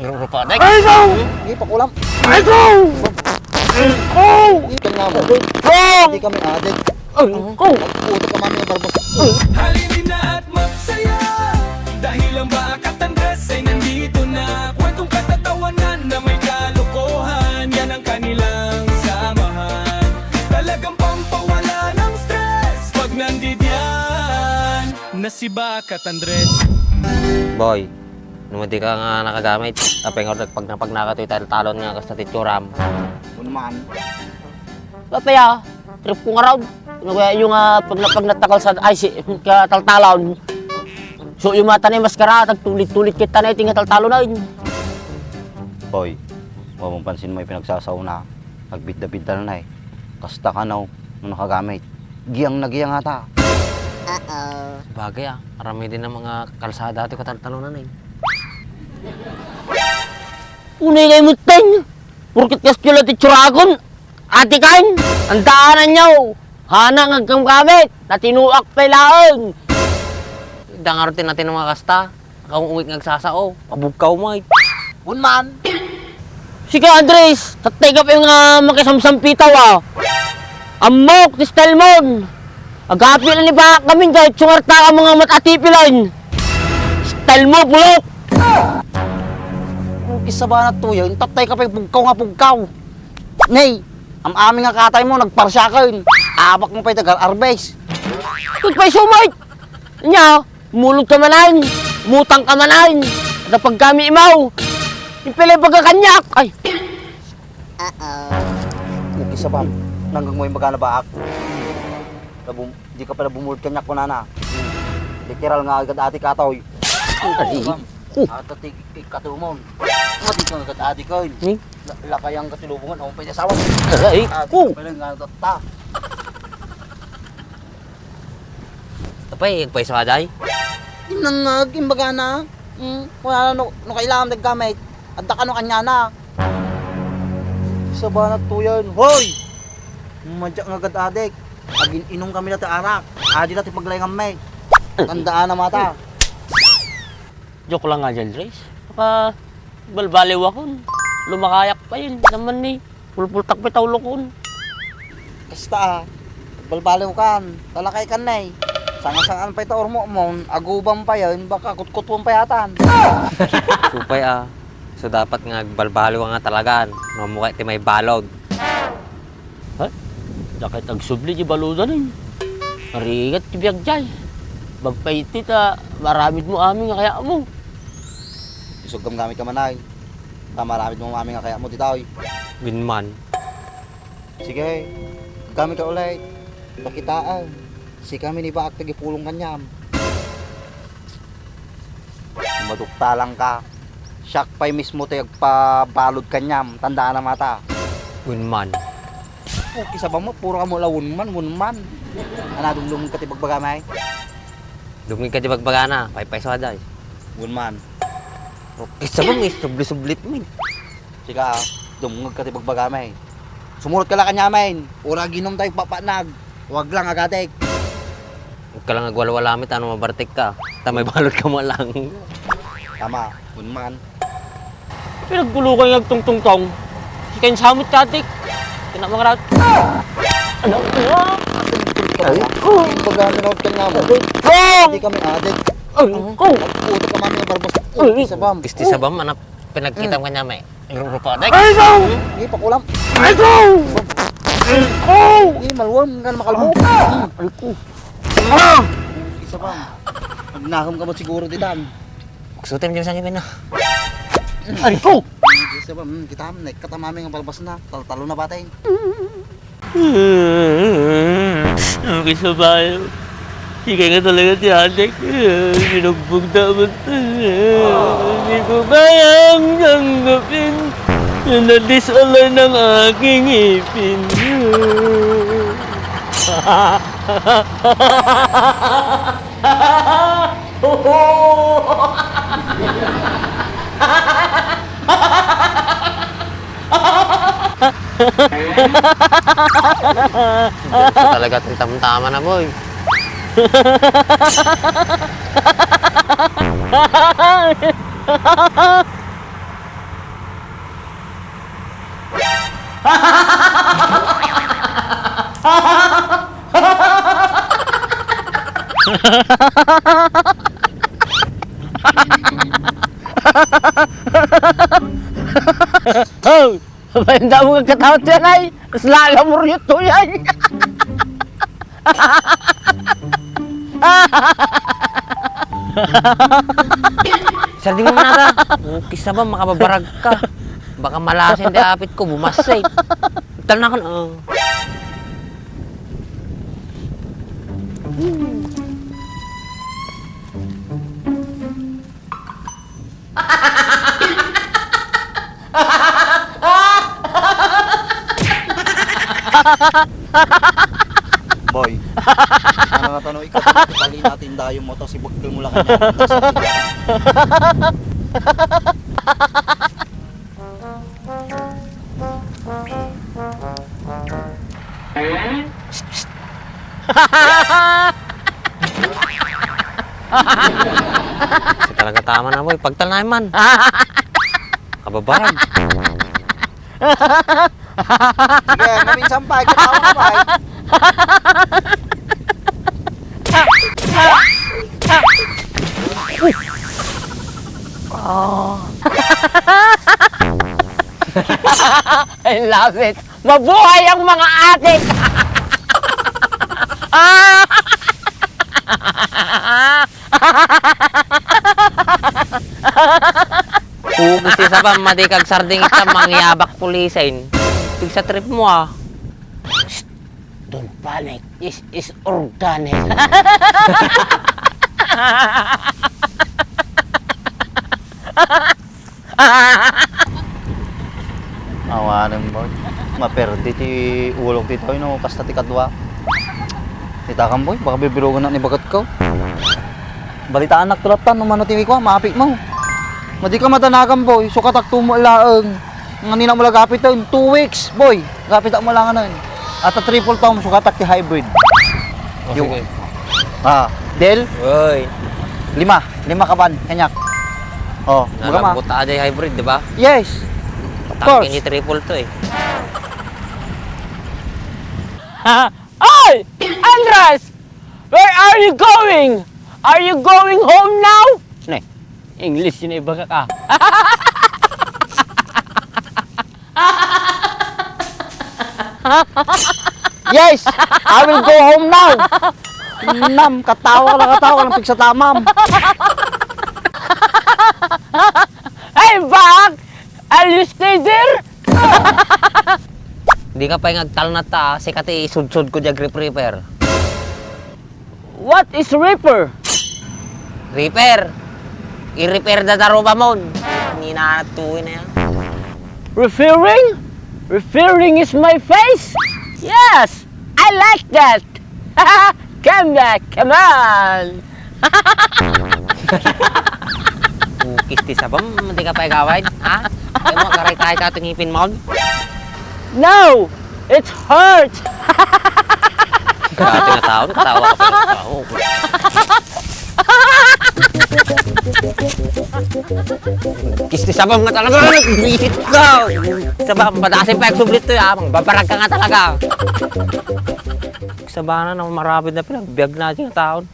Rupa, Dek! Ay, go! Hindi, pakulam. Ay, go! Oh! Hindi ka nga mo. Wrong! Hindi kami adik. Ay, go! Puto ka mami ng barbas. Halinin na at magsaya dahil ang Bakat Andres ay nandito na. Kwentong katatawanan na may kalokohan, yan ang kanilang samahan. Talagang pampawala ng stress pag nandidyan na si Bakat Andres. Boy, nung hindi ka nga nakagamit, apeng pag nakatoy talon nga ka sa tituram. O naman. Papaya, trip ko nga raw. Yung pag natakal sa IC, kataltalon. So yung mata na yung maskara, tagtulit-tulit kita na yung taltalo na yun. Boy, huwag mong pansin mo yung pinagsasauna. Nagbidda-bidda na eh. Kasta ka na nung nakagamit. Giyang na giyang ata. Bagay marami din ng mga kalsada ito kataltalunan eh. Unay kayo mo ten. Purkit kastila ti Churagon. Ati kain, ang daanan niyo. Hana ng gamit, natinuak pa ilaan. Dangarotin natin ng mga kasta. Kung uwit nagsasao, pabugkaw mo eh. Unman. Sige Andres, tatay ka pa yung makisamsampitaw Amok, ti Stelmon. Agapil ni ba kami kahit sungarta ka mga matatipilan. Style mo, bulot! Isa ba na to yun? Tatay ka pa yung pugkaw nga pugkaw. Nay, ang aming nga katay mo, nagparsya ka yun. Abak mo pa yung tagal-arbes. Ito pa yung sumay! Nya, mulog ka manayin, mutang ka manayin. At pag kami imaw, yung pala yung pagkakanyak. Ay, Isa ba? Nanggang mo yung magana ba ako? Di ka pala bumulot kanyak ko nana. Literal nga agad ati katoy. At ati katumon. Mati ka agad ati ko. Lakay ang katilubungan. Ako pa yung asawa. ay, Ati pala nga tata. Tapay, pay sa kaday. Inangag, imbaga na. Wala na, no kailangan naggamit. Adda ka no kanya na. Isa ba na to yan? Hoy! Madyak nga agad adik. Agin inom kami na arak. Adi natin paglayang may. Tandaan na mata. joke lang nga dyan, Andres. Baka balbaliw ako. Lumakayak pa yun. Naman ni, pulpultak pa tawlo ko. Basta, balbaliw kan. Talakay kan na eh. Sanga-sangaan pa ito ormo mo. Agubang pa yun. Baka kutkutwang pa yatan. Supay So dapat nga balbalo nga talaga. No mukha ti may balod. Dakit ang subli di baludan eh. Marigat tibiyag dyan. Bagpaiti ta, maramid mo amin nga kaya mo. Isog kam gamit ka manay. Maramit mo aming nga kaya mo titaw. Winman. Sige, gamit ka ulit. Pakitaan. Si kami ni Baak tagipulong kanyam. Madukta lang ka. Siyak pa'y mismo tayo pabalod kanyam. Tandaan na mata. Winman. Oh, isa ba mo? Puro ka mo lawunman, wunman. Anadulungan ka tibagbagamay. Dumig ka di bagbagana. Pay sa kaday. Wunman. Isa ba may subli-sublit mo eh. Sika, dumungag ka tibagbagamay. Sumurot ka lang kanyamin. Ura ginom tayo papanag. Huwag lang agatek. Huwag ka lang nagwalwalamit, ano mabartik ka. Tamay balot ka mo lang. Tama, wunman. Pinagkulukan yung tungtong-tong. Sikain samot katik. Kina mga rat. Ano? Paggamit na kanyam. Wrong! Hindi kami adik. Ay, oh! Puto ka mami ng barbas. Ay, Isa ba? Kisti sa bam, anak. Pinagkita mo kanya may. Rupa, Dek! Ay, go! Hindi, pakulam. Ay, go! Oh! Hindi, maluwam. Hindi ka na makalmo. Ay, ko. Isa ba? Magnahom ka mo siguro ditan. Sutin mo dyan sa ngipin na. Ay, ko! Isa ba? Kita naik katamami ng balbas na. Talo na batay. Okay, sabayo. Higay nga talaga si Adek. Binugbog dapat. Hindi ko kayang tanggapin na nadisalay ng aking ipin. Talaga tama na, boy. Ha! Oh, banda mo kagkatawat yan ay. Slaga mo rin ito yan. Sarding mo na ka. Kisa ba makababarag ka? Baka malasin di apit ko, bumasay. Tal na ka na. Boy, ano nga tanong ikaw, tali natin dayo mo to, si Bagdol mo lang kanya. Kasi talaga tama na boy, pagtal na man. Kababarag. Sige, maminsan pa, katawa na pa. I love it. Mabuhay ang mga adik. Kung si sa pa madikag sarding ita mangyabak pulisin. Tig sa trip mo ah. Don't panic. This is organic. Awanan mo. Maperdi ti ulog ti tayo no, kasta ti kadwa. Titakan boy, baka bibirugan na ni bagat ko. Balitaan nak tulatan no mano tiwi ko, maapik mo. Madi ka matanagan boy, sukatak tumo ilaang. Nga nina mo lagapit taon, 2 weeks boy. Gapit mo lang nun. At a triple tom, sukatak ti hybrid. O Yung- sige. Del, Uy. 5 kaban, kanyak. Oh, magama. Nalagot aja yung hybrid, di ba? Yes. course. Tangkin ni triple to eh. Hey! Andres! Where are you going? Are you going home now? Ne, English yun iba ka. Yes, I will go home now. Nam, katawa lang pig sa tamam. Hey, back! Are you stay there? Di ka pa yung agtal na ta, sikat isud-sud ko dyan grip-reaper. What is Reaper? Reaper! I-repair da taro ba mo? Hindi na natuwi na yan. Referring? Referring is my face? Yes, I like that. Come back, come on. Kisti sa bam, hindi ka pa igawin, ha? Kaya mo, karay tayo ka itong ngipin mo. No, it hurts. Dati na tao, natawa ka pa ng tao. Kisti sa bam nga talaga, bihit ka. Sa bam, madasin pa yung sublit to, ha? Babarag ka nga talaga. Sa bana na marabid na pinagbiag natin ang taon.